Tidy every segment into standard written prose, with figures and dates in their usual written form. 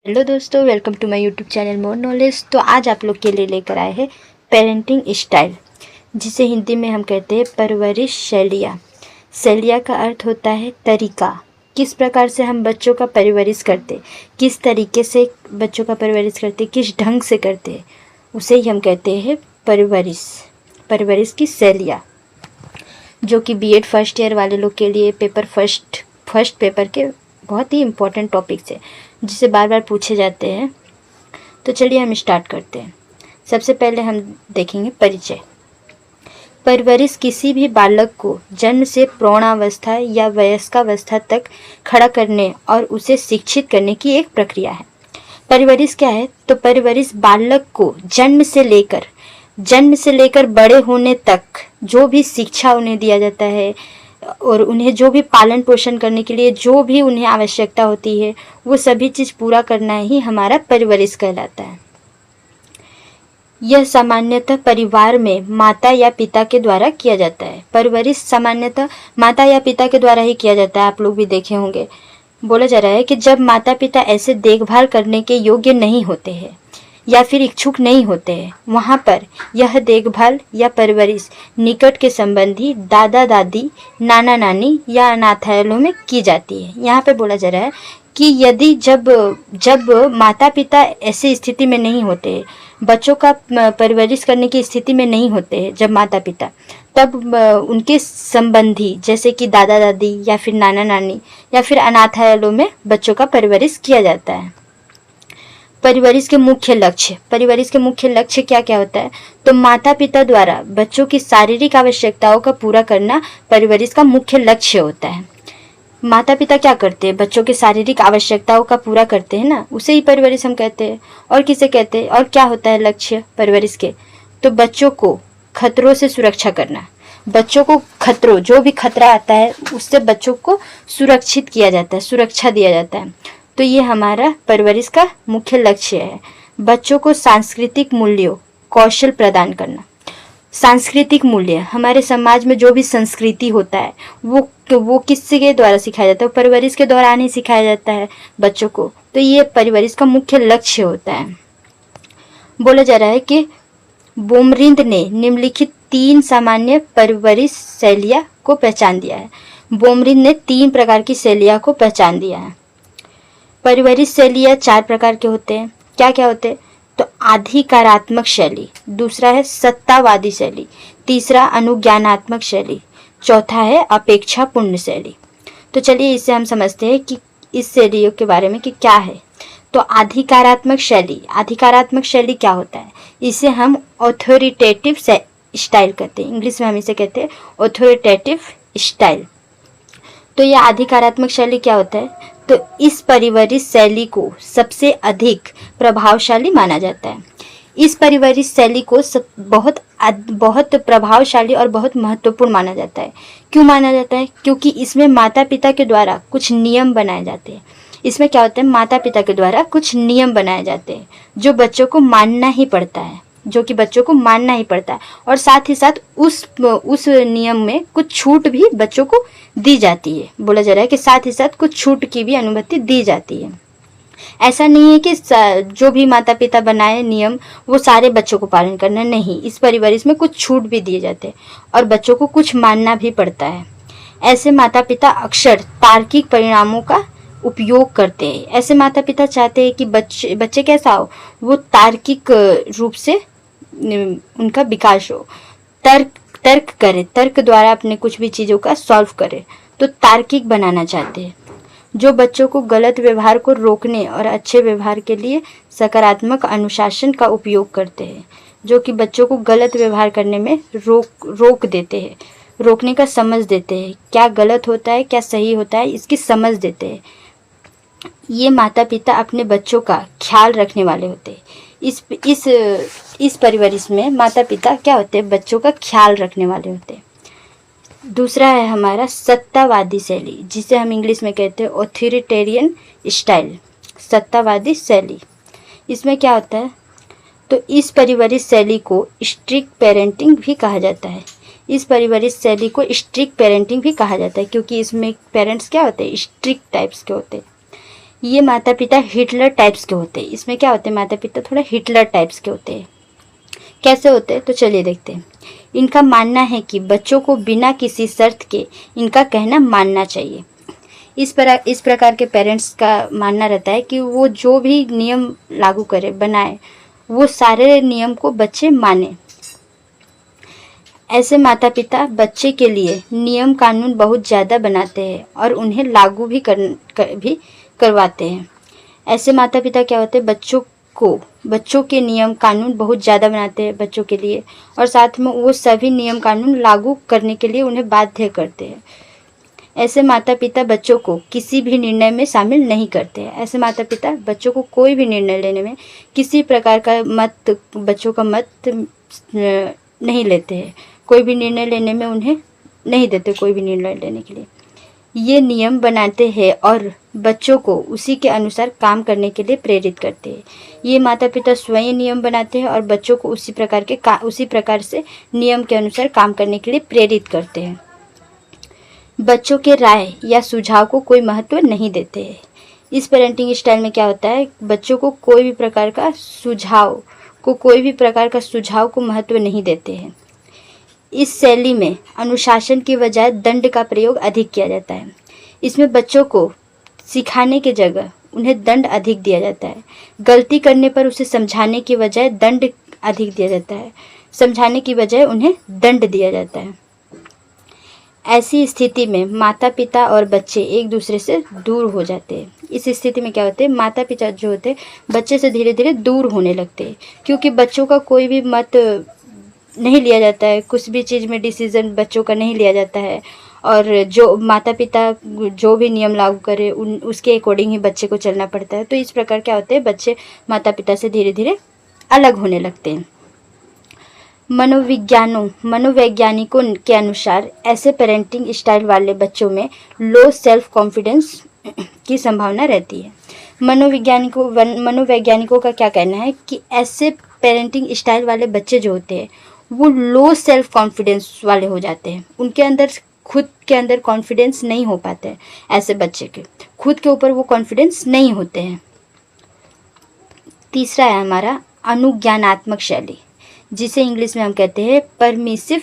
Hello दोस्तों, welcome to my YouTube channel more knowledge. तो आज आप लोग के लिए लेकर आए हैं पेरेंटिंग स्टाइल, जिसे हिंदी में हम कहते हैं परवरिश शैलियाँ। शैलियाँ का अर्थ होता है तरीका, किस प्रकार से हम बच्चों का परवरिश करते, किस तरीके से बच्चों का परवरिश करते, किस ढंग से करते, उसे ही हम कहते हैं परवरिश की शैलियाँ, जो कि बीएड फर्स्ट ईयर वाले लोग के लिए फर्स्ट पेपर के बहुत ही इम्पोर्टेंट टॉपिक्स है, जिसे बार बार पूछे जाते हैं। तो चलिए हम स्टार्ट करते हैं। सबसे पहले हम देखेंगे परिचय। परवरिश किसी भी बालक को जन्म से प्रौढ़ावस्था या वयस्कावस्था तक खड़ा करने और उसे शिक्षित करने की एक प्रक्रिया है। परवरिश क्या है? तो परवरिश बालक को जन्म से लेकर बड़े होने तक जो भी शिक्षा उन्हें दिया जाता है और उन्हें जो भी पालन पोषण करने के लिए जो भी उन्हें आवश्यकता होती है, वो सभी चीज़ पूरा करना ही हमारा परवरिश कहलाता है। यह सामान्यतः परिवार में माता या पिता के द्वारा किया जाता है। परवरिश सामान्यतः माता या पिता के द्वारा ही किया जाता है। आप लोग भी देखे होंगे, बोला जा रहा है कि जब माता पिता ऐसे देखभाल करने के योग्य नहीं होते हैं या फिर इच्छुक नहीं होते हैं, वहाँ पर यह देखभाल या परवरिश निकट के संबंधी दादा दादी, नाना नानी या अनाथालयों में की जाती है। यहाँ पे बोला जा रहा है कि यदि जब माता पिता ऐसी स्थिति में नहीं होते, बच्चों का परवरिश करने की स्थिति में नहीं होते हैं, जब माता पिता, तब उनके संबंधी जैसे कि दादा दादी या फिर नाना नानी या फिर अनाथालयों में बच्चों का परवरिश किया जाता है। परवरिश के मुख्य लक्ष्य क्या क्या होता है? तो माता पिता द्वारा बच्चों की शारीरिक आवश्यकताओं का पूरा करना परवरिश का मुख्य लक्ष्य होता है। माता पिता क्या करते हैं? बच्चों की शारीरिक आवश्यकताओं का पूरा करते हैं ना, उसे ही परवरिश हम कहते हैं। और किसे कहते हैं? और क्या होता है लक्ष्य परवरिश के? तो बच्चों को खतरों से सुरक्षा करना। बच्चों को जो भी खतरा आता है उससे बच्चों को सुरक्षित किया जाता है, सुरक्षा दिया जाता है। तो ये हमारा परवरिश का मुख्य लक्ष्य है। बच्चों को सांस्कृतिक मूल्यों, कौशल प्रदान करना। सांस्कृतिक मूल्य, हमारे समाज में जो भी संस्कृति होता है वो किसके द्वारा सिखाया जाता है? परवरिश के दौरान ही सिखाया जाता है बच्चों को। तो ये परवरिश का मुख्य लक्ष्य होता है। बोला जा रहा है कि बोमरिंद ने निम्नलिखित 3 सामान्य परवरिश शैलियाँ को पहचान दिया है। बोमरिंद ने 3 प्रकार की शैलियाँ को पहचान दिया है। परवरिश शैलियाँ 4 प्रकार के होते हैं। क्या क्या होते हैं? तो अधिकारात्मक शैली, दूसरा है सत्तावादी शैली, तीसरा अनुज्ञानात्मक शैली, चौथा है अपेक्षापूर्ण शैली। तो चलिए इससे हम समझते हैं कि इस शैलियों के बारे में कि क्या है। तो अधिकारात्मक शैली क्या होता है? इसे हम ऑथोरिटेटिव स्टाइल कहते हैं। इंग्लिश में हम इसे कहते हैं ऑथोरिटेटिव स्टाइल। तो यह अधिकारात्मक शैली क्या होता है? तो इस परवरिश शैली को सबसे अधिक प्रभावशाली माना जाता है। इस परवरिश शैली को बहुत प्रभावशाली और बहुत महत्वपूर्ण माना जाता है। क्यों माना जाता है? क्योंकि इसमें माता पिता के द्वारा कुछ नियम बनाए जाते हैं। इसमें क्या होता है? माता पिता के द्वारा कुछ नियम बनाए जाते हैं जो बच्चों को मानना ही पड़ता है, और साथ ही साथ उस नियम में कुछ छूट भी बच्चों को दी जाती है। बोला जा रहा है कि साथ ही साथ कुछ छूट की भी अनुमति दी जाती है। ऐसा नहीं है कि जो भी माता पिता बनाए नियम वो सारे बच्चों को पालन करना, नहीं। इस परवरिश में कुछ छूट भी दिए जाते हैं और बच्चों को कुछ मानना भी पड़ता है। ऐसे माता पिता अक्सर तार्किक परिणामों का उपयोग करते हैं। ऐसे माता पिता चाहते हैं कि बच्चे कैसा हो? वो तार्किक रूप से उनका विकास हो, तर्क द्वारा अपने कुछ भी चीज़ों का सॉल्व करे, तो तार्किक बनाना चाहते हैं। जो बच्चों को गलत व्यवहार को रोकने और अच्छे व्यवहार के लिए सकारात्मक अनुशासन का उपयोग करते हैं, जो कि बच्चों को गलत व्यवहार करने में रोक देते हैं, रोकने का समझ देते हैं, क्या गलत होता है क्या सही होता है इसकी समझ देते हैं। ये माता पिता अपने बच्चों का ख्याल रखने वाले होते हैं। इस परवरिश में माता पिता क्या होते हैं? बच्चों का ख्याल रखने वाले होते हैं। दूसरा है हमारा सत्तावादी शैली, जिसे हम इंग्लिश में कहते हैं ऑथोरिटेरियन स्टाइल, सत्तावादी शैली। इसमें क्या होता है? तो इस परवरिश शैली को स्ट्रिक्ट पेरेंटिंग भी कहा जाता है। क्योंकि इसमें पेरेंट्स क्या होते हैं? स्ट्रिक्ट टाइप्स के होते हैं। ये माता पिता हिटलर टाइप्स के होते हैं। इसमें क्या होते हैं, माता पिता थोड़ा हिटलर टाइप्स के होते हैं। कैसे होते हैं तो चलिए देखते हैं। इनका मानना है कि बच्चों को बिना किसी शर्त के इनका कहना मानना चाहिए। इस प्रकार के पेरेंट्स का मानना रहता है कि वो जो भी नियम लागू करे बनाए, वो सारे नियम को बच्चे माने। ऐसे माता पिता बच्चे के लिए नियम कानून बहुत ज़्यादा बनाते हैं और उन्हें लागू भी करवाते हैं। ऐसे माता पिता क्या होते हैं, बच्चों के नियम कानून बहुत ज़्यादा बनाते हैं बच्चों के लिए, और साथ में वो सभी नियम कानून लागू करने के लिए उन्हें बाध्य करते हैं। ऐसे माता पिता बच्चों को किसी भी निर्णय में शामिल नहीं करते हैं। ऐसे माता पिता बच्चों को कोई भी निर्णय लेने में किसी प्रकार का बच्चों का मत नहीं लेते हैं। कोई भी निर्णय लेने में उन्हें नहीं देते, कोई भी निर्णय लेने के लिए। ये नियम बनाते हैं और बच्चों को उसी के अनुसार काम करने के लिए प्रेरित करते हैं। ये माता पिता स्वयं नियम बनाते हैं और बच्चों को उसी प्रकार से नियम के अनुसार काम करने के लिए प्रेरित करते हैं। बच्चों के राय या सुझाव को कोई महत्व नहीं देते हैं। इस पेरेंटिंग स्टाइल में क्या होता है, बच्चों को कोई भी प्रकार का सुझाव को महत्व नहीं देते हैं। इस शैली में अनुशासन की बजाय दंड का प्रयोग अधिक किया जाता है। इसमें बच्चों को सिखाने की जगह उन्हें दंड अधिक दिया जाता है। गलती करने पर उसे समझाने की बजाय दंड अधिक दिया जाता है। समझाने की बजाय उन्हें दंड दिया जाता है। ऐसी स्थिति में माता पिता और बच्चे एक दूसरे से दूर हो जाते हैं। इस स्थिति में क्या होते हैं, माता पिता जो होते हैं बच्चे से धीरे धीरे दूर होने लगते हैं, क्योंकि बच्चों का कोई भी मत नहीं लिया जाता है। कुछ भी चीज़ में डिसीज़न बच्चों का नहीं लिया जाता है, और जो माता पिता जो भी नियम लागू करे उसके अकॉर्डिंग ही बच्चे को चलना पड़ता है। तो इस प्रकार क्या होते हैं, बच्चे माता पिता से धीरे धीरे अलग होने लगते हैं। मनोवैज्ञानिकों के अनुसार ऐसे पेरेंटिंग स्टाइल वाले बच्चों में लो सेल्फ कॉन्फिडेंस की संभावना रहती है। मनोवैज्ञानिकों का क्या कहना है कि ऐसे पेरेंटिंग स्टाइल वाले बच्चे जो होते हैं वो लो सेल्फ कॉन्फिडेंस वाले हो जाते हैं। उनके अंदर खुद के अंदर कॉन्फिडेंस नहीं हो पाते हैं। ऐसे बच्चे के खुद के ऊपर वो कॉन्फिडेंस नहीं होते हैं। तीसरा है हमारा अनुज्ञानात्मक शैली, जिसे इंग्लिश में हम कहते हैं परमिसिव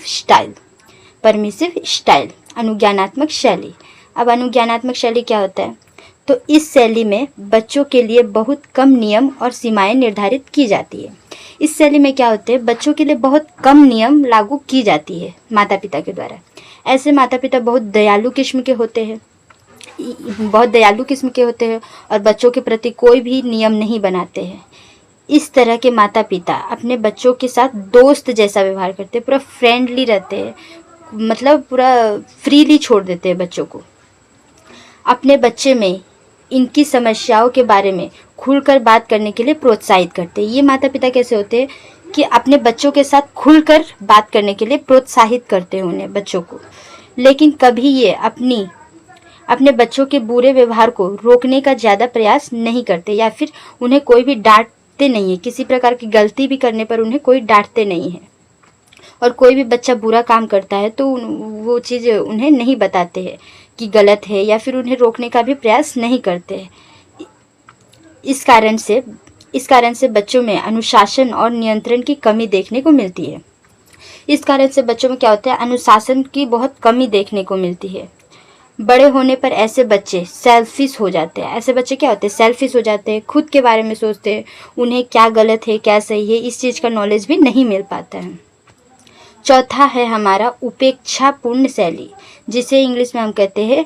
स्टाइल, अनुज्ञानात्मक शैली। अब अनुज्ञानात्मक शैली क्या होता है, तो इस शैली में बच्चों के लिए बहुत कम नियम और सीमाएं निर्धारित की जाती है। इस शैली में क्या होते हैं, बच्चों के लिए बहुत कम नियम लागू की जाती है माता पिता के द्वारा। ऐसे माता पिता बहुत दयालु किस्म के होते हैं और बच्चों के प्रति कोई भी नियम नहीं बनाते हैं। इस तरह के माता पिता अपने बच्चों के साथ दोस्त जैसा व्यवहार करते हैं, पूरा फ्रेंडली रहते हैं, मतलब पूरा फ्रीली छोड़ देते हैं बच्चों को। अपने बच्चे में इनकी समस्याओं के बारे में खुलकर बात करने के लिए प्रोत्साहित करते हैं। ये माता पिता कैसे होते हैं कि अपने बच्चों के साथ खुलकर बात करने के लिए प्रोत्साहित करते हैं उन्हें, बच्चों को। लेकिन कभी ये अपने बच्चों के बुरे व्यवहार को रोकने का ज़्यादा प्रयास नहीं करते, या फिर उन्हें कोई भी डांटते नहीं है। किसी प्रकार की गलती भी करने पर उन्हें कोई डांटते नहीं है, और कोई भी बच्चा बुरा काम करता है तो वो चीज़ उन्हें नहीं बताते हैं कि गलत है, या फिर उन्हें रोकने का भी प्रयास नहीं करते हैं। इस कारण से बच्चों में अनुशासन और नियंत्रण की कमी देखने को मिलती है। इस कारण से बच्चों में क्या होता है, अनुशासन की बहुत कमी देखने को मिलती है। बड़े होने पर ऐसे बच्चे सेल्फिश हो जाते हैं। ऐसे बच्चे क्या होते हैं, सेल्फिश हो जाते हैं, खुद के बारे में सोचते हैं, उन्हें क्या गलत है क्या सही है इस चीज़ का नॉलेज भी नहीं मिल पाता है। चौथा है हमारा उपेक्षापूर्ण शैली, जिसे इंग्लिश में हम कहते हैं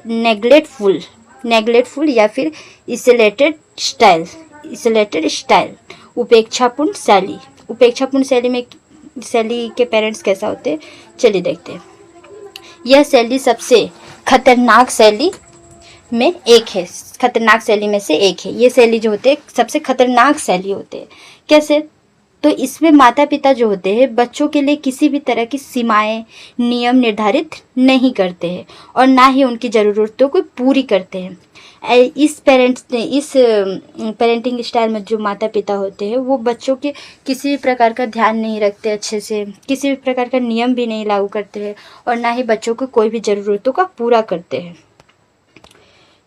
नेग्लेक्टफुल या फिर इसोलेटेड स्टाइल। उपेक्षापूर्ण शैली के पेरेंट्स कैसा होते हैं, चलिए देखते हैं। यह शैली सबसे खतरनाक शैली में से एक है। ये शैली जो होते हैं सबसे खतरनाक शैली होते हैं। कैसे, तो इसमें माता पिता जो होते हैं बच्चों के लिए किसी भी तरह की सीमाएं, नियम निर्धारित नहीं करते हैं और ना ही उनकी ज़रूरतों को पूरी करते हैं। इस पेरेंटिंग स्टाइल में जो माता पिता होते हैं वो बच्चों के किसी भी प्रकार का ध्यान नहीं रखते अच्छे से, किसी भी प्रकार का नियम भी नहीं लागू करते हैं और ना ही बच्चों को कोई भी ज़रूरतों का पूरा करते हैं।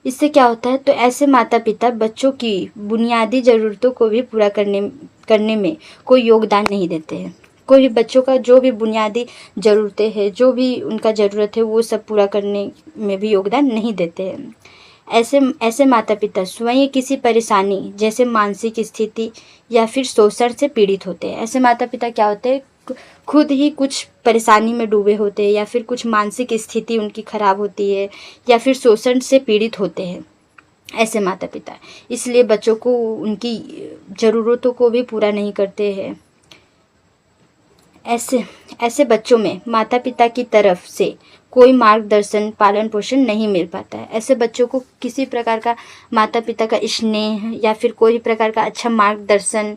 इससे क्या होता है, तो ऐसे माता पिता बच्चों की बुनियादी ज़रूरतों को भी पूरा करने में कोई योगदान नहीं देते हैं। कोई भी बच्चों का जो भी बुनियादी ज़रूरतें हैं, जो भी उनका ज़रूरत है, वो सब पूरा करने में भी योगदान नहीं देते हैं। ऐसे माता पिता स्वयं किसी परेशानी जैसे मानसिक स्थिति या फिर शोषण से पीड़ित होते हैं। ऐसे माता पिता क्या होते हैं, खुद ही कुछ परेशानी में डूबे होते हैं, या फिर कुछ मानसिक स्थिति उनकी खराब होती है, या फिर शोषण से पीड़ित होते हैं ऐसे माता पिता। इसलिए बच्चों को उनकी ज़रूरतों को भी पूरा नहीं करते हैं। ऐसे बच्चों में माता पिता की तरफ से कोई मार्गदर्शन, पालन पोषण नहीं मिल पाता है। ऐसे बच्चों को किसी प्रकार का माता पिता का स्नेह या फिर कोई प्रकार का अच्छा मार्गदर्शन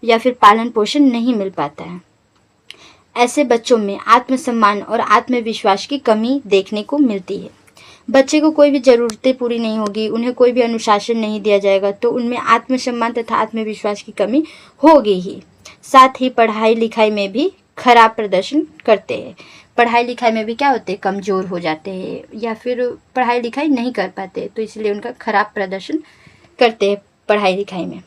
या फिर पालन पोषण नहीं मिल पाता है। ऐसे बच्चों में आत्मसम्मान और आत्मविश्वास की कमी देखने को मिलती है। बच्चे को कोई भी ज़रूरतें पूरी नहीं होगी, उन्हें कोई भी अनुशासन नहीं दिया जाएगा, तो उनमें आत्मसम्मान तथा आत्मविश्वास की कमी होगी ही। साथ ही पढ़ाई लिखाई में भी खराब प्रदर्शन करते हैं। पढ़ाई लिखाई में भी क्या होते हैं, कमज़ोर हो जाते हैं, या फिर पढ़ाई लिखाई नहीं कर पाते, तो इसलिए उनका खराब प्रदर्शन करते हैं पढ़ाई लिखाई में।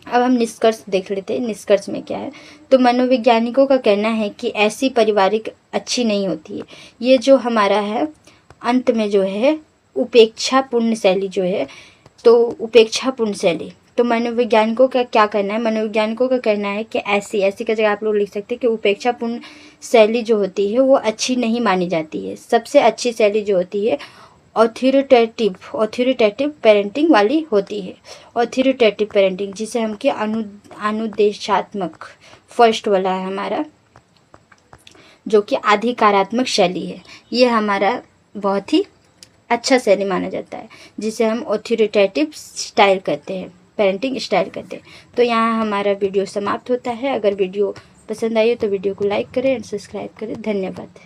अब हम निष्कर्ष देख लेते हैं। निष्कर्ष में क्या है, तो मनोवैज्ञानिकों का कहना है कि ऐसी पारिवारिक अच्छी नहीं होती है। ये जो हमारा है, अंत में जो है उपेक्षापूर्ण शैली जो है, तो उपेक्षापूर्ण शैली, तो मनोवैज्ञानिकों का क्या कहना है, मनोवैज्ञानिकों का कहना है कि ऐसी का जगह आप लोग लिख सकते हैं कि उपेक्षापूर्ण शैली जो होती है वो अच्छी नहीं मानी जाती है। सबसे अच्छी शैली जो होती है ऑथोरिटेटिव पेरेंटिंग वाली होती है। ऑथोरिटेटिव पेरेंटिंग जिसे हम कि अनुदेशात्मक, फर्स्ट वाला है हमारा, जो कि अधिकारात्मक शैली है। ये हमारा बहुत ही अच्छा शैली माना जाता है, जिसे हम ऑथोरिटेटिव स्टाइल कहते हैं, पेरेंटिंग स्टाइल कहते हैं। तो यहाँ हमारा वीडियो समाप्त होता है। अगर वीडियो पसंद आई हो तो वीडियो को लाइक करें और सब्सक्राइब करें। धन्यवाद।